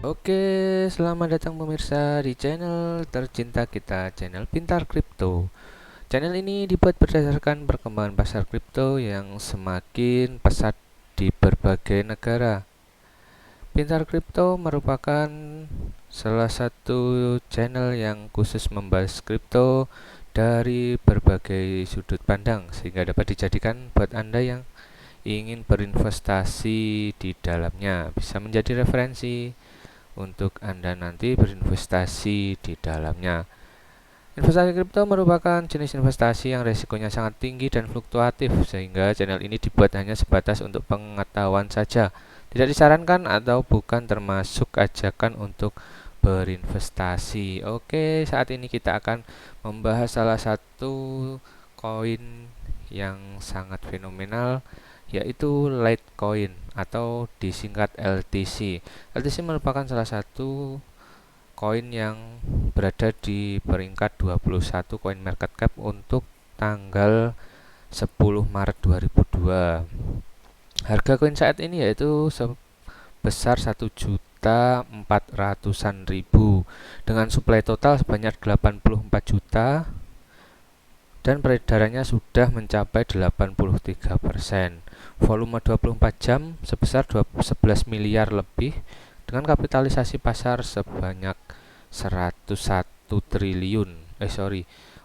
Oke, selamat datang pemirsa di channel tercinta kita, channel Pintar Kripto. Channel ini dibuat berdasarkan perkembangan pasar kripto yang semakin pesat di berbagai negara. Pintar Kripto merupakan salah satu channel yang khusus membahas kripto dari berbagai sudut pandang sehingga dapat dijadikan buat Anda yang ingin berinvestasi di dalamnya, bisa menjadi referensi untuk Anda nanti berinvestasi di dalamnya. Investasi kripto merupakan jenis investasi yang resikonya sangat tinggi dan fluktuatif, sehingga channel ini dibuat hanya sebatas untuk pengetahuan saja. Tidak disarankan atau bukan termasuk ajakan untuk berinvestasi. Oke, saat ini kita akan membahas salah satu koin yang sangat fenomenal, yaitu Litecoin atau disingkat LTC. LTC merupakan salah satu koin yang berada di peringkat 21 koin market cap untuk tanggal 10 Maret 2002. Harga koin saat ini yaitu sebesar 1.400.000 dengan suplai total sebanyak 84 juta dan peredarannya sudah mencapai 83%. Volume 24 jam sebesar 11 miliar lebih dengan kapitalisasi pasar sebanyak 101 triliun.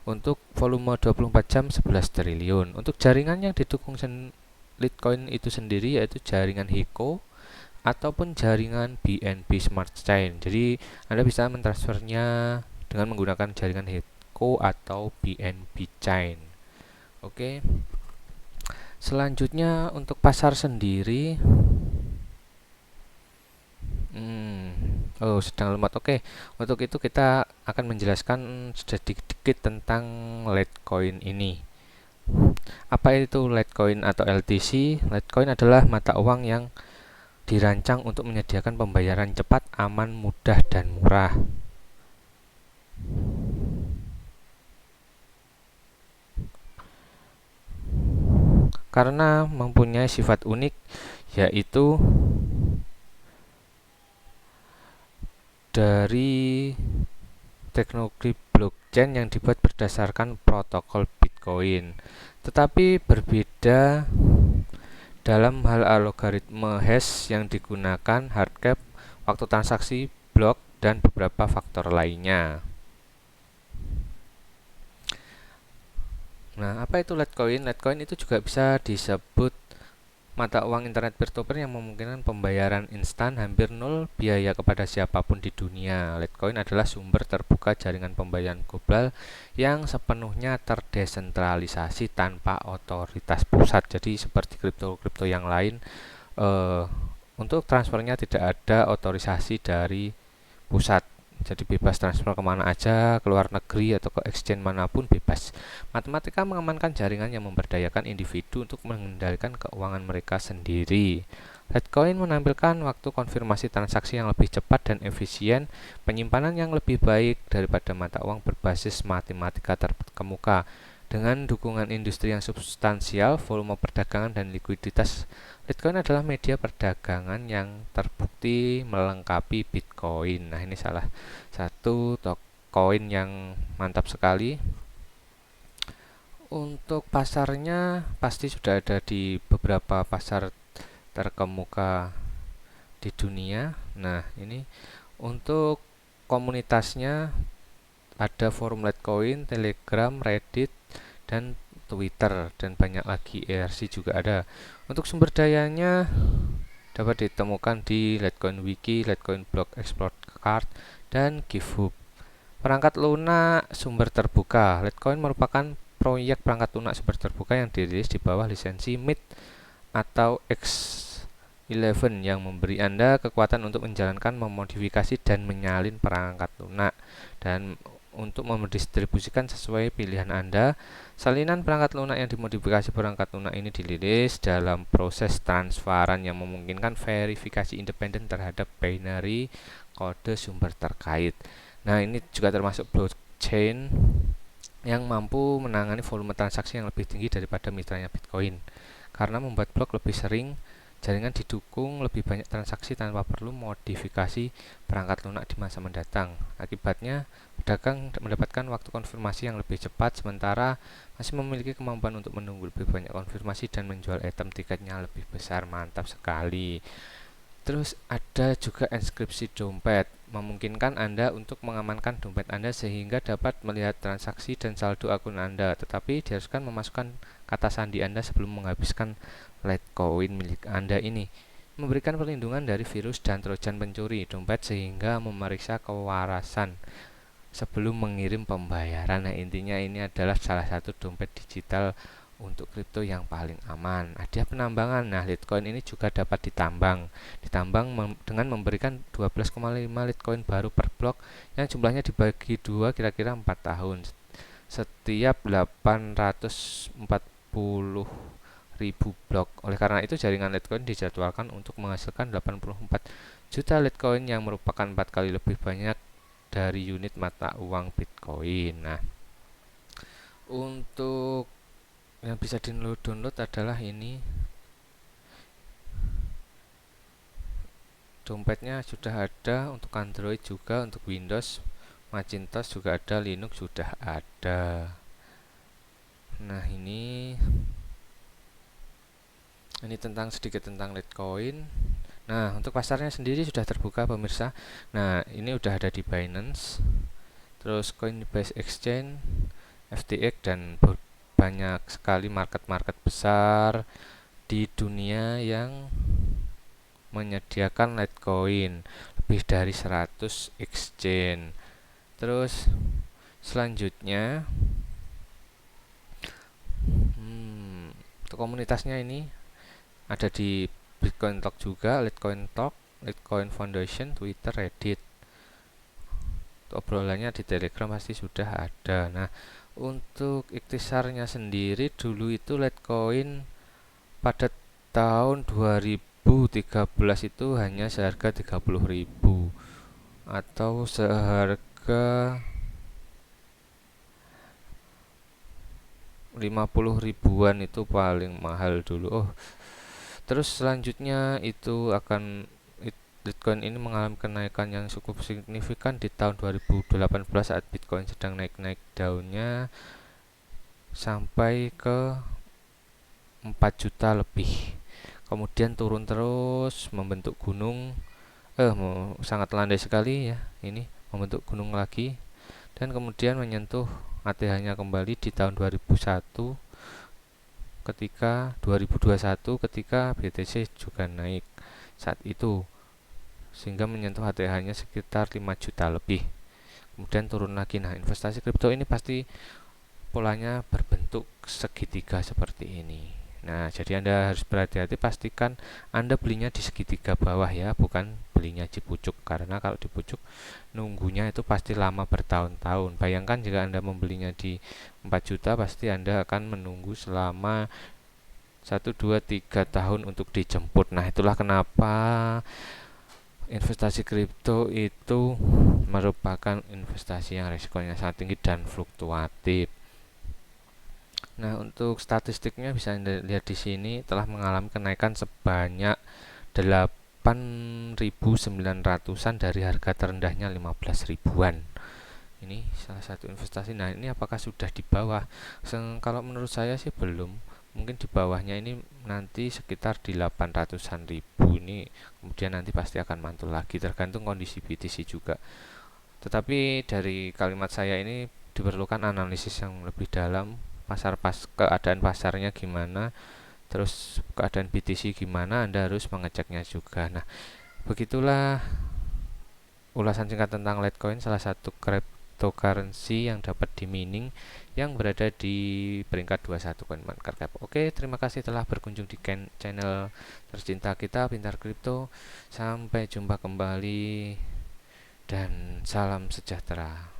Untuk volume 24 jam 11 triliun. Untuk jaringan yang didukung Litecoin itu sendiri yaitu jaringan HICO ataupun jaringan BNB Smart Chain. Jadi Anda bisa mentransfernya dengan menggunakan jaringan HICO atau BNB Chain. Oke. Selanjutnya untuk pasar sendiri, sedang lemot. Oke, untuk itu kita akan menjelaskan sedikit tentang Litecoin ini. Apa itu Litecoin atau LTC? Litecoin adalah mata uang yang dirancang untuk menyediakan pembayaran cepat, aman, mudah, dan murah. Karena mempunyai sifat unik, yaitu dari teknologi blockchain yang dibuat berdasarkan protokol Bitcoin, tetapi berbeda dalam hal algoritma hash yang digunakan, hardcap, waktu transaksi, blok, dan beberapa faktor lainnya. Nah, apa itu Litecoin? Litecoin itu juga bisa disebut mata uang internet peer-to-peer yang memungkinkan pembayaran instan hampir nol biaya kepada siapapun di dunia. Litecoin adalah sumber terbuka jaringan pembayaran global yang sepenuhnya terdesentralisasi tanpa otoritas pusat. Jadi seperti kripto-kripto yang lain, untuk transfernya tidak ada otorisasi dari pusat. Jadi bebas transfer kemana aja, ke luar negeri atau ke exchange manapun bebas. Matematika mengamankan jaringan yang memberdayakan individu untuk mengendalikan keuangan mereka sendiri. Litecoin menampilkan waktu konfirmasi transaksi yang lebih cepat dan efisien, penyimpanan yang lebih baik daripada mata uang berbasis matematika terkemuka. Dengan dukungan industri yang substansial, volume perdagangan dan likuiditas, Litecoin adalah media perdagangan yang terbukti melengkapi Bitcoin. Nah, ini salah satu koin yang mantap sekali. Untuk pasarnya pasti sudah ada di beberapa pasar terkemuka di dunia. Nah, ini untuk komunitasnya ada forum Litecoin, Telegram, Reddit, dan Twitter, dan banyak lagi. ERC juga ada. Untuk sumber dayanya dapat ditemukan di Litecoin Wiki, Litecoin Block Explorer Card, dan GitHub. Perangkat lunak sumber terbuka. Litecoin merupakan proyek perangkat lunak sumber terbuka yang dirilis di bawah lisensi MIT atau X11 yang memberi Anda kekuatan untuk menjalankan, memodifikasi, dan menyalin perangkat lunak dan untuk mendistribusikan sesuai pilihan Anda. Salinan perangkat lunak yang dimodifikasi perangkat lunak ini dirilis dalam proses transferan yang memungkinkan verifikasi independen terhadap binary kode sumber terkait. Nah, ini juga termasuk blockchain yang mampu menangani volume transaksi yang lebih tinggi daripada mitranya Bitcoin karena membuat blok lebih sering jaringan didukung lebih banyak transaksi tanpa perlu modifikasi perangkat lunak di masa mendatang. Akibatnya, pedagang mendapatkan waktu konfirmasi yang lebih cepat, sementara masih memiliki kemampuan untuk menunggu lebih banyak konfirmasi dan menjual item tiketnya lebih besar. Mantap sekali. Terus ada juga enkripsi dompet, memungkinkan Anda untuk mengamankan dompet Anda sehingga dapat melihat transaksi dan saldo akun Anda, tetapi diharuskan memasukkan kata sandi Anda sebelum menghabiskan Litecoin milik Anda ini. Memberikan perlindungan dari virus dan trojan pencuri dompet sehingga memeriksa kewarasan sebelum mengirim pembayaran. Nah, intinya ini adalah salah satu dompet digital untuk kripto yang paling aman. Hadiah penambangan. Nah, Litecoin ini juga dapat dengan memberikan 12,5 Litecoin baru per blok yang jumlahnya dibagi dua kira-kira 4 tahun. Setiap 840.000 blok. Oleh karena itu, jaringan Litecoin dijadwalkan untuk menghasilkan 84 juta Litecoin yang merupakan 4 kali lebih banyak dari unit mata uang Bitcoin. Nah, untuk yang bisa download adalah ini, dompetnya sudah ada untuk Android juga, untuk Windows, Macintosh juga ada, Linux sudah ada. Nah, ini sedikit tentang Litecoin. Nah, untuk pasarnya sendiri sudah terbuka pemirsa. Nah, ini udah ada di Binance, terus Coinbase Exchange, FTX, dan banyak sekali market-market besar di dunia yang menyediakan Litecoin, lebih dari 100 exchange. Terus selanjutnya untuk komunitasnya ini ada di Bitcoin Talk juga, Litecoin Talk, Litecoin Foundation, Twitter, Reddit. Untuk obrolannya di Telegram pasti sudah ada. Nah, untuk ikhtisarnya sendiri, dulu itu Litecoin pada tahun 2013 itu hanya seharga 30.000 atau seharga 50 ribuan, itu paling mahal dulu. Terus selanjutnya itu Bitcoin ini mengalami kenaikan yang cukup signifikan di tahun 2018 saat Bitcoin sedang naik-naik daunnya sampai ke 4 juta lebih. Kemudian turun terus membentuk gunung, sangat landai sekali ya, ini membentuk gunung lagi, dan kemudian menyentuh ATH-nya kembali di tahun 2021 ketika BTC juga naik saat itu, sehingga menyentuh ATH-nya sekitar 5 juta lebih. Kemudian turun lagi. Nah, investasi kripto ini pasti polanya berbentuk segitiga seperti ini. Nah, jadi Anda harus berhati-hati, pastikan Anda belinya di segitiga bawah ya, bukan belinya di pucuk, karena kalau di pucuk nunggunya itu pasti lama bertahun-tahun. Bayangkan jika Anda membelinya di 4 juta, pasti Anda akan menunggu selama 1, 2, 3 tahun untuk dijemput. Nah, itulah kenapa investasi kripto itu merupakan investasi yang risikonya sangat tinggi dan fluktuatif. Nah, untuk statistiknya bisa Anda lihat di sini, telah mengalami kenaikan sebanyak 8.900-an dari harga terendahnya 15 ribuan. Ini salah satu investasi. Nah, ini apakah sudah di bawah? Kalau menurut saya sih belum. Mungkin di bawahnya ini nanti sekitar di 800-an ribu. Ini kemudian nanti pasti akan mantul lagi, tergantung kondisi BTC juga. Tetapi dari kalimat saya ini diperlukan analisis yang lebih dalam, keadaan pasarnya gimana, terus keadaan BTC gimana, Anda harus mengeceknya juga. Nah, begitulah ulasan singkat tentang Litecoin, salah satu cryptocurrency yang dapat dimining yang berada di peringkat 21 CoinMarketCap. Oke, terima kasih telah berkunjung di channel tercinta kita, Pintar Kripto. Sampai jumpa kembali dan salam sejahtera.